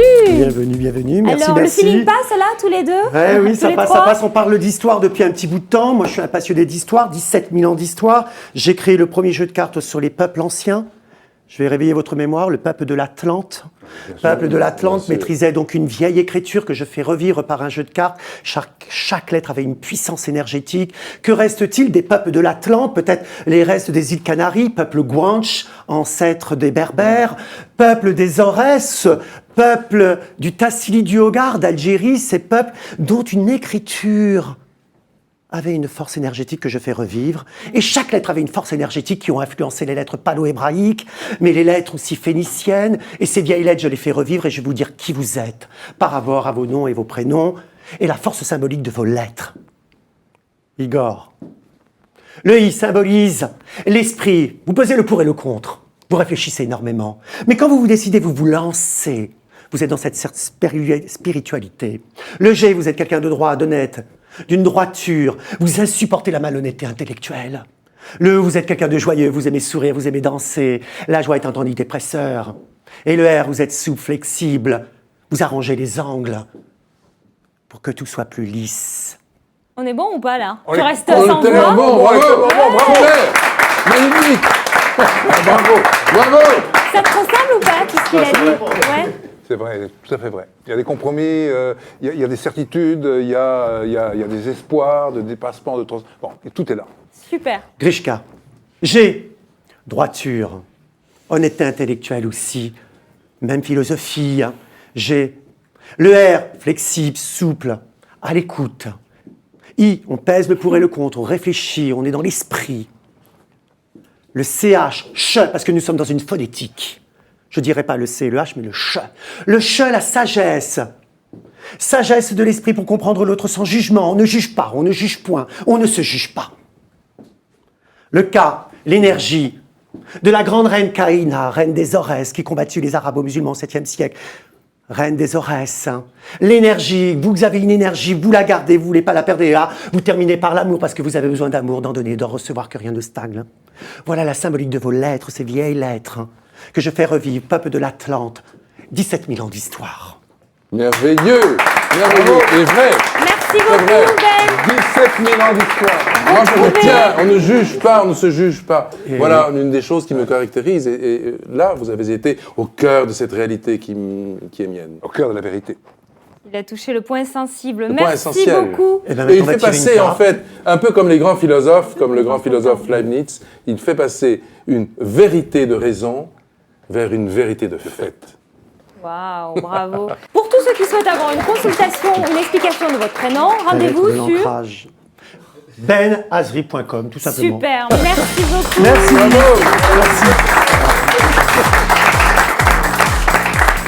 Bienvenue. Merci, Alors merci. le feeling passe là tous les deux? Oui, Tous ça les passe, trois ça passe. On parle d'histoire depuis un petit bout de temps. Moi, je suis un passionné d'histoire, 17 000 ans d'histoire. J'ai créé le premier jeu de cartes sur les peuples anciens. Je vais réveiller votre mémoire, le peuple de l'Atlante. Le peuple de l'Atlante maîtrisait donc une vieille écriture que je fais revivre par un jeu de cartes. Chaque lettre avait une puissance énergétique. Que reste-t-il des peuples de l'Atlante? Peut-être les restes des îles Canaries, peuple Guanche, ancêtre des Berbères, peuple des Aurès, peuple du Tassili du Hogar d'Algérie, ces peuples dont une écriture avait une force énergétique que je fais revivre. Et chaque lettre avait une force énergétique qui ont influencé les lettres palo-hébraïques, mais les lettres aussi phéniciennes. Et ces vieilles lettres, je les fais revivre et je vais vous dire qui vous êtes, par rapport à vos noms et vos prénoms, et la force symbolique de vos lettres. Igor. Le I symbolise l'esprit. Vous pesez le pour et le contre. Vous réfléchissez énormément. Mais quand vous vous décidez, vous vous lancez. Vous êtes dans cette spiritualité. Le G, vous êtes quelqu'un de droit, d'honnête, d'une droiture. Vous insupportez la malhonnêteté intellectuelle. Le vous êtes quelqu'un de joyeux, vous aimez sourire, vous aimez danser. La joie est un antidépresseur. Et le R, vous êtes souple, flexible. Vous arrangez les angles pour que tout soit plus lisse. On est bon ou pas là? On Tu est- restes On sans est tellement voix? bon, bravo, super, magnifique. Bravo, bravo. Ça te ressemble ou pas tout ce qu'il a dit? Ouais. C'est vrai, tout à fait vrai. Il y a des compromis, il y a des certitudes, il y a des espoirs de dépassement, de bon, et tout est là. Super. Grishka. G, droiture. Honnêteté intellectuelle aussi. Même philosophie. Hein. G. Le R, flexible, souple, à l'écoute. I, on pèse le pour et le contre, on réfléchit, on est dans l'esprit. Le CH, ch, parce que nous sommes dans une phonétique. Je ne dirais pas le C et le H, mais le ch. Le ch, la sagesse. Sagesse de l'esprit pour comprendre l'autre sans jugement. On ne juge pas, on ne juge point, on ne se juge pas. Le K, l'énergie de la grande reine Caïna, reine des Aurès, qui combattit les Arabo-musulmans au 7e siècle. Reine des Aurès. Hein. L'énergie, vous avez une énergie, vous la gardez, vous ne voulez pas la perdre. Et là, vous terminez par l'amour parce que vous avez besoin d'amour, d'en donner, d'en recevoir, que rien ne stagne. Voilà la symbolique de vos lettres, ces vieilles lettres, hein, que je fais revivre, peuple de l'Atlante, 17 000 ans d'histoire. Merveilleux, merveilleux, et vrai. Merci C'est vrai. beaucoup Ben. 17 000 ans d'histoire. Moi, je retiens, on ne juge pas, on ne se juge pas. Voilà une des choses qui me caractérise. Et là, vous avez été au cœur de cette réalité qui est mienne. Au cœur de la vérité. Il a touché le point sensible. Le point Merci essentiel. beaucoup. Eh ben, Et il on va fait tirer une passer, en carte. fait, un peu comme les grands philosophes, comme le grand philosophe Leibniz, il fait passer une vérité de raison vers une vérité de fait. Waouh, bravo. Pour tous ceux qui souhaitent avoir une consultation ou une explication de votre prénom, rendez-vous Lettre de sur... l'ancrage. benazri.com, tout simplement. Super, merci beaucoup. Merci. Merci.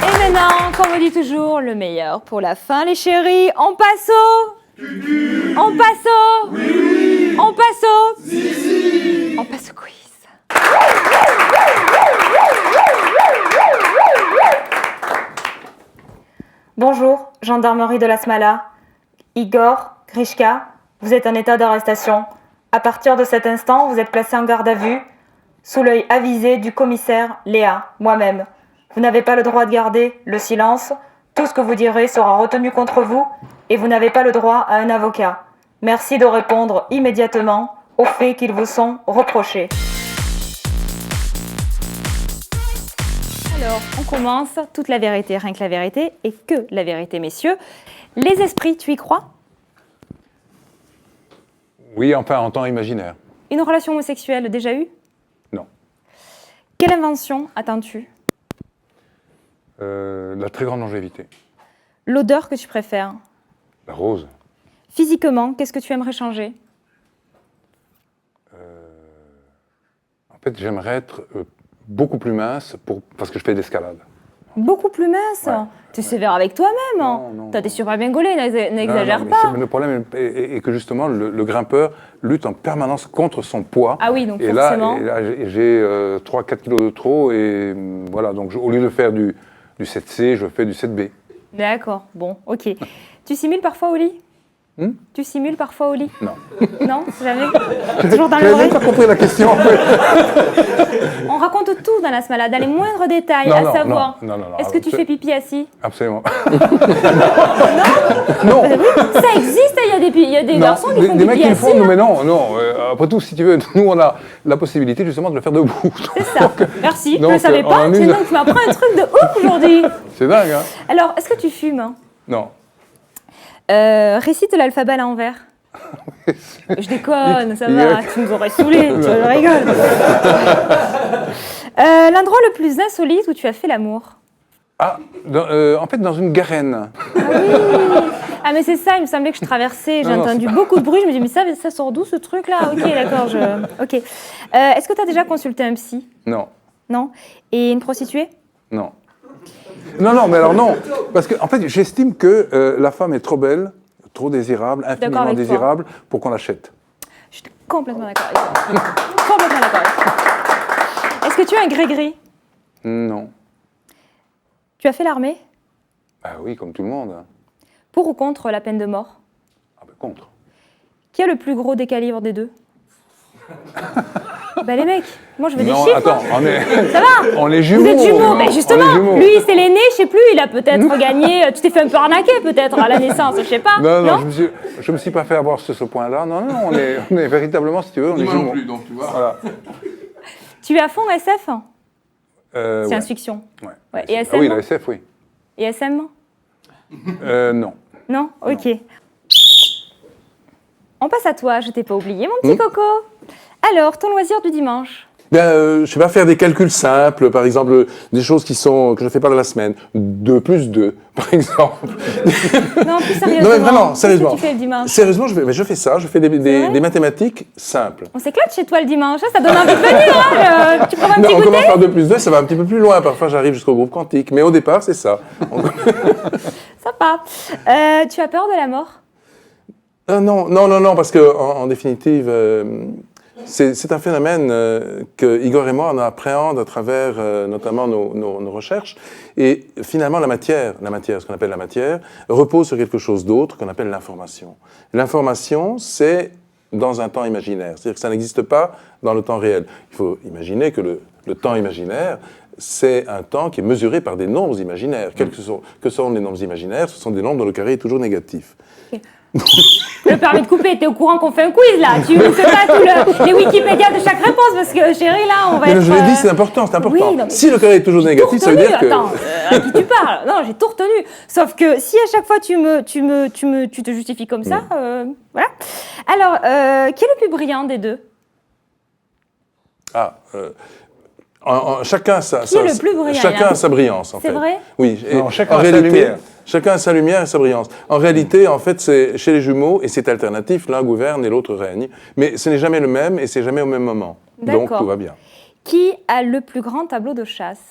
Et maintenant, comme on dit toujours, le meilleur pour la fin, les chéris. On passe au... On passe au... On passe au... On passe au quiz. Bonjour, gendarmerie de la Smala. Igor, Grishka, vous êtes en état d'arrestation. À partir de cet instant, vous êtes placé en garde à vue, sous l'œil avisé du commissaire Léa, moi-même. Vous n'avez pas le droit de garder le silence. Tout ce que vous direz sera retenu contre vous et vous n'avez pas le droit à un avocat. Merci de répondre immédiatement aux faits qu'ils vous sont reprochés. Alors, on commence. Toute la vérité, rien que la vérité, et que la vérité, messieurs. Les esprits, tu y crois? Oui, enfin, en temps imaginaire. Une relation homosexuelle déjà eue? Non. Quelle invention attends-tu? La très grande longévité. L'odeur que tu préfères? La rose. Physiquement, qu'est-ce que tu aimerais changer? En fait, j'aimerais être beaucoup plus mince parce que je fais de l'escalade. Beaucoup plus mince. Ouais. Tu es sévère avec toi-même. Non. Toi, t'es super bien gaulé, n'exagère Non, mais pas. le problème est que justement, le grimpeur lutte en permanence contre son poids. Ah oui, donc et forcément. Là, j'ai 3-4 kilos de trop et voilà, donc au lieu de faire du 7C, je fais du 7B. D'accord, bon, ok. Tu simules parfois au lit? Tu simules parfois au lit? Non. Non, jamais? Toujours dans J'avais l'oreille? même pas compris la question. On raconte tout dans la smala, dans les moindres détails, Non, à non, savoir. non, Est-ce que tu fais pipi assis? Absolument. Non. Ça existe, il y a des garçons qui font des mecs pipi qui le assis. font, mais non. Après tout, si tu veux, nous on a la possibilité justement de le faire debout. C'est ça. Merci, je ne donc, le savais pas. on Tu use- m'apprends un truc de ouf aujourd'hui. C'est dingue, hein? Alors, est-ce que tu fumes? Non. Récite l'alphabet à l'envers. Je déconne, ça Y. va, tu nous aurais saoulés, je rigole. L'endroit le plus insolite où tu as fait l'amour? Ah, en fait, dans une garenne. Ah mais c'est ça, il me semblait que je traversais, j'ai Non, entendu beaucoup de bruit, je me dis mais ça sort d'où ce truc là? Ok, d'accord, ok. Est-ce que tu as déjà consulté un psy? Non. Non? Et une prostituée? Non. Non, mais alors non. Parce que, en fait, j'estime que la femme est trop belle, trop désirable, infiniment avec toi. désirable, pour qu'on l'achète. Je suis complètement d'accord avec toi. Complètement d'accord avec toi. Est-ce que tu as un gré-gris? Non. Tu as fait l'armée? Ah oui, comme tout le monde. Pour ou contre la peine de mort? Ah ben contre. Qui a le plus gros décalibre des deux? Bah les mecs, moi je veux des Non, chiffres. attends, hein. on est... Ça va? On est jumeaux. Vous êtes jumeaux, on mais est justement, jumeaux. lui c'est l'aîné, je sais plus, il a peut-être gagné, tu t'es fait un peu arnaquer peut-être à la naissance, je sais pas. Non, je me suis pas fait avoir sur ce point-là. Non, on est véritablement, si tu veux, on est Moi jumeaux. non plus, donc tu vois. Voilà. Tu es à fond SF? Ouais. Science-fiction. Ouais. Ouais. Et Ah SM? oui, la SF, oui. Et SM? Non. Non? Ok. On passe à toi, je t'ai pas oublié mon petit coco. Alors, ton loisir du dimanche? Je sais pas, faire des calculs simples, par exemple, des choses que je ne fais pas dans la semaine. 2 plus 2, par exemple. Non, plus sérieusement. Non, mais vraiment, Qu'est-ce sérieusement. que tu fais le dimanche? Sérieusement, je fais ça, je fais des mathématiques simples. On s'éclate chez toi le dimanche, ça donne envie de venir, hein, tu prends un Non, petit on goûter? commence par 2 plus 2, ça va un petit peu plus loin. Parfois, j'arrive jusqu'au groupe quantique. Mais au départ, c'est ça. Sympa. Tu as peur de la mort? Non, parce que en définitive, c'est un phénomène que Igor et moi on appréhende à travers notamment nos recherches. Et finalement, la matière, ce qu'on appelle la matière, repose sur quelque chose d'autre qu'on appelle l'information. L'information, c'est dans un temps imaginaire, c'est-à-dire que ça n'existe pas dans le temps réel. Il faut imaginer que le temps imaginaire, c'est un temps qui est mesuré par des nombres imaginaires. Quels que sont les nombres imaginaires? Ce sont des nombres dont le carré est toujours négatif. Le permis de couper, t'es au courant qu'on fait un quiz là? Tu ne fais pas tous les Wikipédia de chaque réponse parce que chérie là, on va être... Je l'ai dit, c'est important, c'est important. Oui, non, mais si le carré est toujours négatif, ça veut dire que... Attends, à qui tu parles? Non, j'ai tout retenu. Sauf que si à chaque fois tu te justifies comme ça, voilà. Alors, qui est le plus brillant des deux? Chacun Qui est le plus brillant? Chacun a sa brillance, en fait. C'est vrai? Oui. Non, chacun en a sa réalité, lumière. Chacun a sa lumière et sa brillance. En réalité, en fait, c'est chez les jumeaux, et c'est alternatif, l'un gouverne et l'autre règne. Mais ce n'est jamais le même et c'est jamais au même moment. Donc D'accord. tout va bien. Qui a le plus grand tableau de chasse?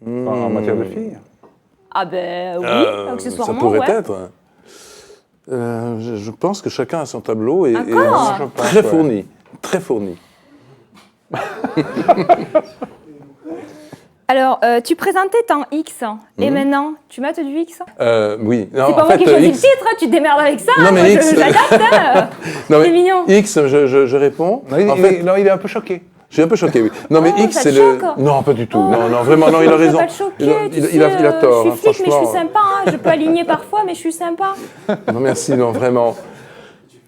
En matière de filles. Ah ben oui, Ça accessoirement, pourrait ouais. être. Je pense que chacun a son tableau et Encore? très fourni. Très fourni. Alors, tu présentais temps X, et maintenant, tu mates du X? Oui. Non, C'est pas en moi fait, qui choisis X- le titre, hein, tu te démerdes avec ça, Non, mais moi, X- j'adapte, hein. Non, mais C'est mignon. X, je réponds. Non, En fait, il est un peu choqué. je suis un peu choqué, oui. Non, mais Oh, X, ça c'est te le... choque? Non, pas du tout. Oh. Non, vraiment, non, il a raison. Pas te choquer, Il a tort, je hein, suis flic, mais je suis franchement. sympa, hein. Je peux aligner parfois, mais je suis sympa. Non, merci, non, vraiment.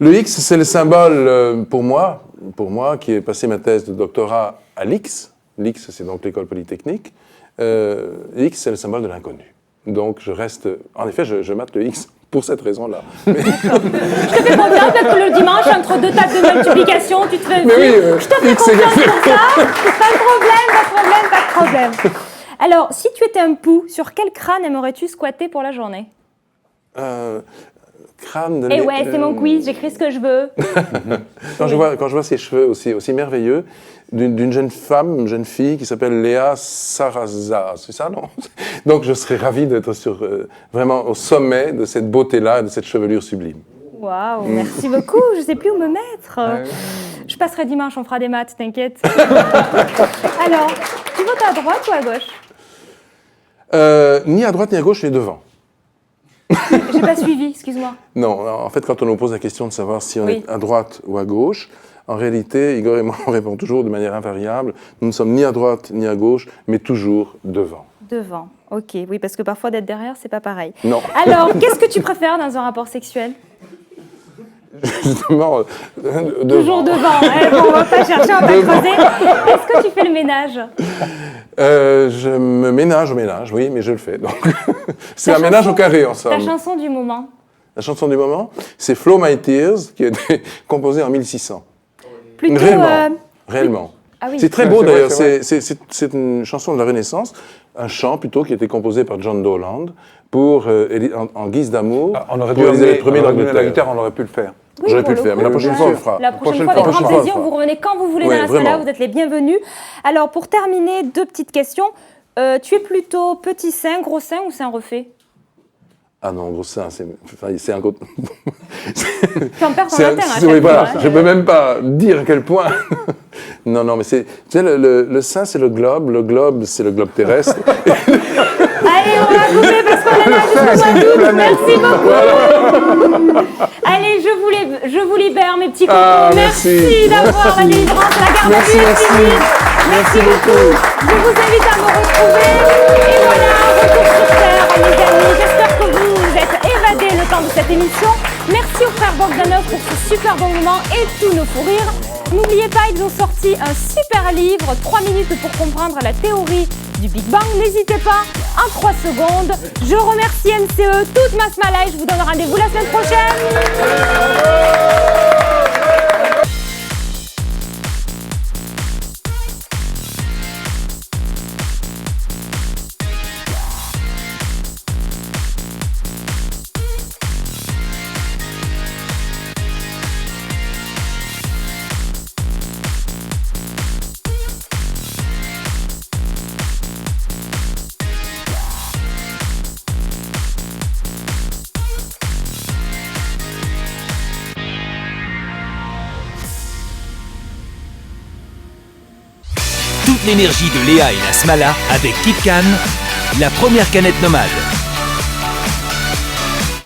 Le X, c'est le symbole, pour moi, qui ai passé ma thèse de doctorat à l'X. L'X, c'est donc l'école polytechnique. X, c'est le symbole de l'inconnu. Donc, je reste... En effet, je mate le X pour cette raison-là. Mais... Je te fais confiance, peut-être que le dimanche, entre deux tables de multiplication, tu te fais un Mais oui, film. Je te fais X, c'est confiance exactement. pour ça. Pas de problème. Alors, si tu étais un pou, sur quel crâne aimerais-tu squatter pour la journée? Crâne de Et ouais, c'est mon quiz, j'écris ce que je veux. Quand je vois ces cheveux aussi merveilleux, d'une jeune femme, une jeune fille qui s'appelle Léa Sarraza, c'est ça, non? Donc je serais ravi d'être vraiment au sommet de cette beauté-là, de cette chevelure sublime. Waouh, merci beaucoup, je sais plus où me mettre. Je passerai dimanche, on fera des maths, t'inquiète. Alors, tu votes à droite ou à gauche? Ni à droite ni à gauche, mais devant. J'ai pas suivi, excuse-moi. Non, en fait, quand on nous pose la question de savoir si on est à droite ou à gauche, en réalité, Igor et moi, on répond toujours de manière invariable. Nous ne sommes ni à droite ni à gauche, mais toujours devant. Devant, ok. Oui, parce que parfois d'être derrière, c'est pas pareil. Non. Alors, qu'est-ce que tu préfères dans un rapport sexuel? Justement, Toujours devant. Bon, on va pas chercher, on va pas creuser. Est-ce que tu fais le ménage? Je me ménage au ménage, oui, mais je le fais. Donc, c'est un ménage au carré, en somme. Ta chanson du moment? La chanson du moment, c'est Flow My Tears, qui a été composée en 1600. Plutôt, Réellement. Ah oui. C'est très beau, d'ailleurs. vrai. C'est une chanson de la Renaissance, un chant plutôt, qui a été composé par John Dowland pour, en guise d'amour, On aurait pour dû Élisabeth emmener Ier la d'Angleterre. guitare, on aurait pu le faire. Oui, J'aurais pu pour le faire, mais coup, la prochaine fois, on le fera. La prochaine fois, avec grand prochaine fois, on le plaisir, fera. vous revenez quand vous voulez Ouais, dans la salle, vraiment. vous êtes les bienvenus. Alors, pour terminer, 2 petites questions. Tu es plutôt petit sein, gros sein ou sein refait? Ah non, gros sein, c'est un côté. Tu en perds ton Oui, latin, voilà, hein. je ne peux même pas dire à quel point. Non, mais c'est. Tu sais, le sein, c'est le globe, c'est le globe terrestre. Allez, on va couper parce qu'on est là jusqu'au mois d'août. Merci beaucoup. Allez, je vous libère, mes petits cocos. Ah, merci d'avoir la délivrance, la garde à vue est finie. Merci beaucoup. Je vous invite à me retrouver. Et voilà, retour sur Terre, mes amis. J'espère que vous vous êtes évadés le temps de cette émission. Merci aux frères Bogdanov pour ce super bon moment et tous nos fous rires. N'oubliez pas, ils ont sorti un super livre, 3 minutes pour comprendre la théorie du Big Bang. N'hésitez pas, en 3 secondes. Je remercie MCE, toute ma smala et je vous donne rendez-vous la semaine prochaine. Toute l'énergie de Léa et la Smala avec KitKan, la première canette nomade.